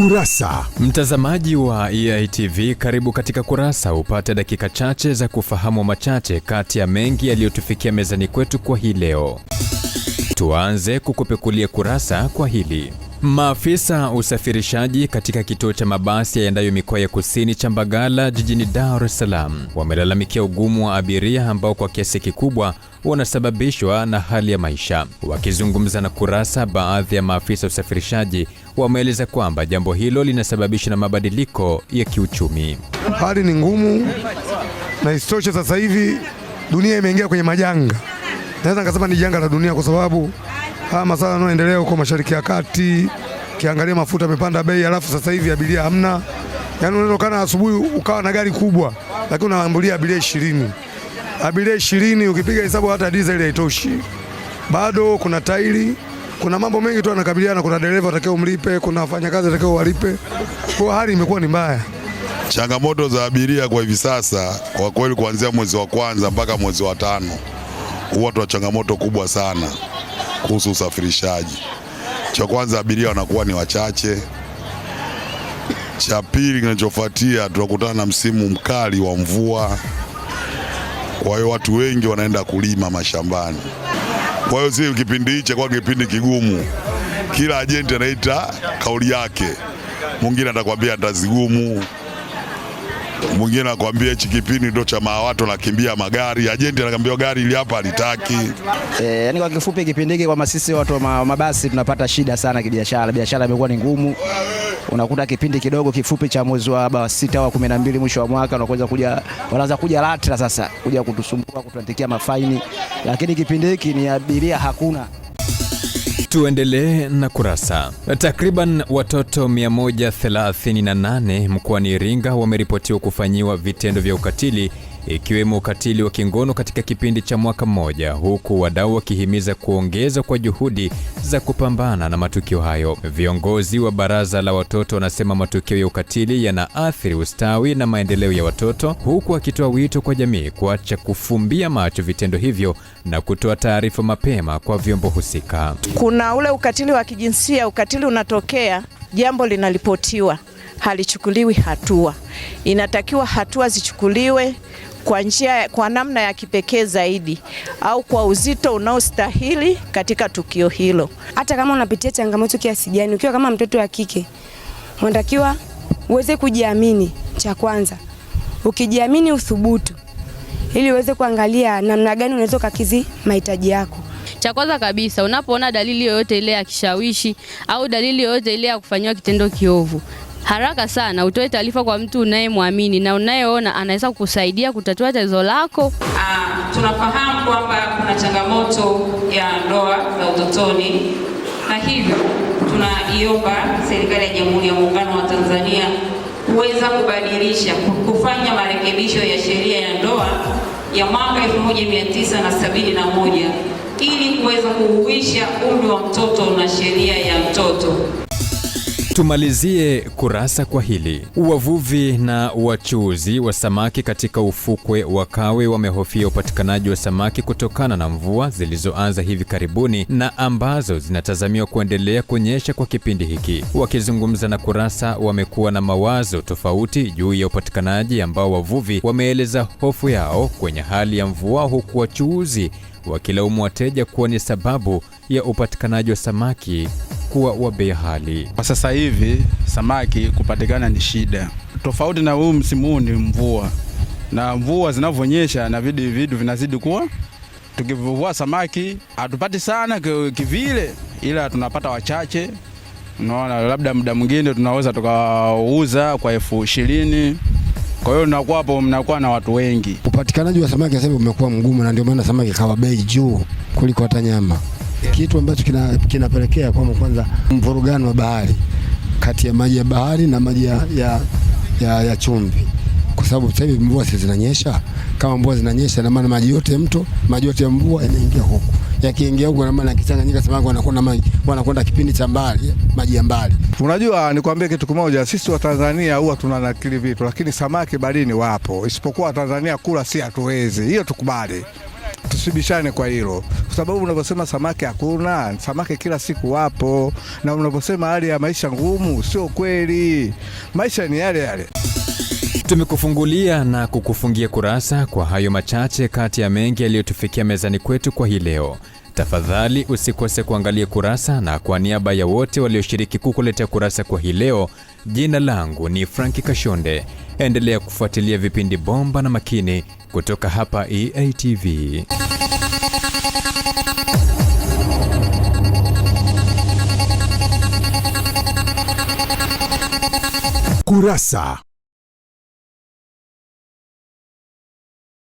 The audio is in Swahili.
Kurasa. Mtazamaji wa EITV, karibu katika Kurasa, upate dakika chache za kufahamu machache kati ya mengi yaliyotufikia mezani kwetu kwa hii leo. Tuanze kukupekulia kurasa kwa hili. Maafisa usafirishaji katika kituo cha mabasi yaendayo mikoa ya kusini cha Mbagala jijini Dar es Salaam wamelalamikia ugumu wa abiria ambao kwa kiasi kikubwa unasababishwa na hali ya maisha. Wakizungumza na Kurasa, baadhi ya maafisa usafirishaji wameeleza kwamba jambo hilo linasababishwa na mabadiliko ya kiuchumi. Hali ni ngumu na isitoshe sasa hivi dunia imeingia kwenye majanga. Naweza nikasema ni janga la dunia kwa sababu haya masuala yanayoendelea huko Mashariki ya Kati, kiangalia mafuta yamepanda bei, alafu sasa hivi abiria hamna. Yaani unatokana asubuhi ukawa na gari kubwa lakini unaambulia abiria 20. Abiria 20 ukipiga hesabu hata diesel haitoshi. Bado kuna tairi, kuna mambo mengi tu yanakabiliana, kuna dereva atakao mlipe, kuna wafanyakazi atakao walipe. Kwa hali imekuwa ni mbaya. Changamoto za abiria kwa hivi sasa kwa kweli, kuanzia mwezi wa kwanza mpaka mwezi wa 5 huwa tuna changamoto kubwa sana kuhusu usafirishaji. Cha kwanza, abiria wanakuwa ni wachache. Cha pili kinachofuatia, tunakutana na msimu mkali wa mvua. Kwa hiyo watu wengi wanaenda kulima mashambani. Kwa hiyo si kipindi hicho kwa kipindi kigumu. Kila ajenti anaita kauli yake. Mwingine atakwambia ndazigumu. Mwingine anakuambia hichi kipindi ndio cha watu wanakimbia magari. Ajenti anakuambia gari ili hapa halitaki. Yaani kwa kifupi kipindi hiki kwa sisi watu wa mabasi tunapata shida sana kibiashara. Biashara imekuwa ni ngumu. Unakuta kipindi kidogo kifupi cha mwezi wa 6 au 12 mwisho wa mwaka wanaanza kuja LATRA sasa kuja kutusumbua, kutuandikia mafaini. Lakini kipindi hiki ni abiria hakuna. Tuendelee na Kurasa. Takriban watoto 138 mkoani Iringa wameripotiwa kufanyiwa vitendo vya ukatili, ikiwemo ukatili wa kingono katika kipindi cha mwaka mmoja, huku wadau wakihimiza kuongeza kwa juhudi za kupambana na matukio hayo. Viongozi wa Baraza la Watoto wanasema matukio ya ukatili yanaathiri ustawi na maendeleo ya watoto, huku akitoa wito kwa jamii kuacha kufumbia macho vitendo hivyo na kutoa taarifa mapema kwa vyombo husika. Kuna ule ukatili wa kijinsia, ukatili unatokea, jambo linaripotiwa, halichukuliwi hatua. Inatakiwa hatua zichukuliwe kwa namna ya kipekee zaidi au kwa uzito unaostahili katika tukio hilo. Hata kama unapitia changamoto kiasi gani, ukiwa kama mtoto wa kike, unatakiwa uweze kujiamini. Cha kwanza, ukijiamini uthubutu ili uweze kuangalia namna gani unaweza kukidhi mahitaji yako. Cha kwanza kabisa, unapoona dalili yoyote ile ya kishawishi au dalili yoyote ile ya kufanywa kitendo kiovu, haraka sana utoe taarifa kwa mtu unayemwamini na unayeona anaweza kukusaidia kutatua tatizo lako. Tunafahamu kwamba kuna changamoto ya ndoa za utotoni, na hivyo tunaiomba serikali ya Jamhuri ya Muungano wa Tanzania kuweza kufanya marekebisho ya sheria ya ndoa ya mwaka 1971 ili kuweza kuhuisha umri wa mtoto na sheria ya mtoto. Tumalizie Kurasa kwa hili. Wavuvi na wachuuzi wa samaki katika ufukwe wa Kawe wamehofia upatikanaji wa samaki kutokana na mvua zilizoanza hivi karibuni na ambazo zinatazamiwa kuendelea kunyesha kwa kipindi hiki. Wakizungumza na Kurasa, wamekuwa na mawazo tofauti juu ya upatikanaji, ambao wavuvi wameeleza hofu yao kwenye hali ya mvua, huku wachuuzi wakilaumu wateja kuwa ni sababu ya upatikanaji wa samaki kuwa wa bei ghali. Kwa sasa hivi samaki kupatikana ni shida. Tofauti na huu msimu ni mvua. Na mvua zinavyonyesha na vidu vinazidi kuwa, tukivua samaki hatupati sana kivile, ila tunapata wachache. Unaona, labda muda mwingine tunaweza tukauza kwa 20,000. Kwa hiyo mnakuwa na watu wengi. Upatikanaji wa samaki sasa umekuwa mgumu, na ndio maana samaki kawa bei juu kuliko hata nyama. Kitu ambacho kinapelekea kwa kwanza mvurugano wa bahari kati ya maji ya bahari na maji ya chumvi, kwa sababu sasa hivi mvua zinanyesha. Kama mvua zinanyesha, na maana maji yote ya mvua yanaingia huko. Yakiingia huko, na maana kichanganyika, samaki wanakwenda kipindi cha mbali, maji ya mbali. Unajua, nikwambie kitu kimoja, sisi wa Tanzania huwa tunanakili vitu, lakini samaki baharini wapo. Isipokuwa Tanzania kula si hatuwezi. Hiyo tukubali. tusibishane kwa hilo, kwa sababu unaposema samaki hakuna, samaki kila siku wapo, na unaposema hali ya maisha ngumu, sio kweli. Maisha ni yale yale. Tumekufungulia na kukufungia kurasa kwa hayo machache kati ya mengi yaliyotufikia mezani kwetu kwa hii leo. Tafadhali usikose kuangalia kurasa, na kwa niaba ya wote walioshiriki kukuletea kurasa kwa hii leo, jina langu ni Franki Kashonde. Endelea kufuatilia vipindi bomba na makini kutoka hapa EATV. Kurasa.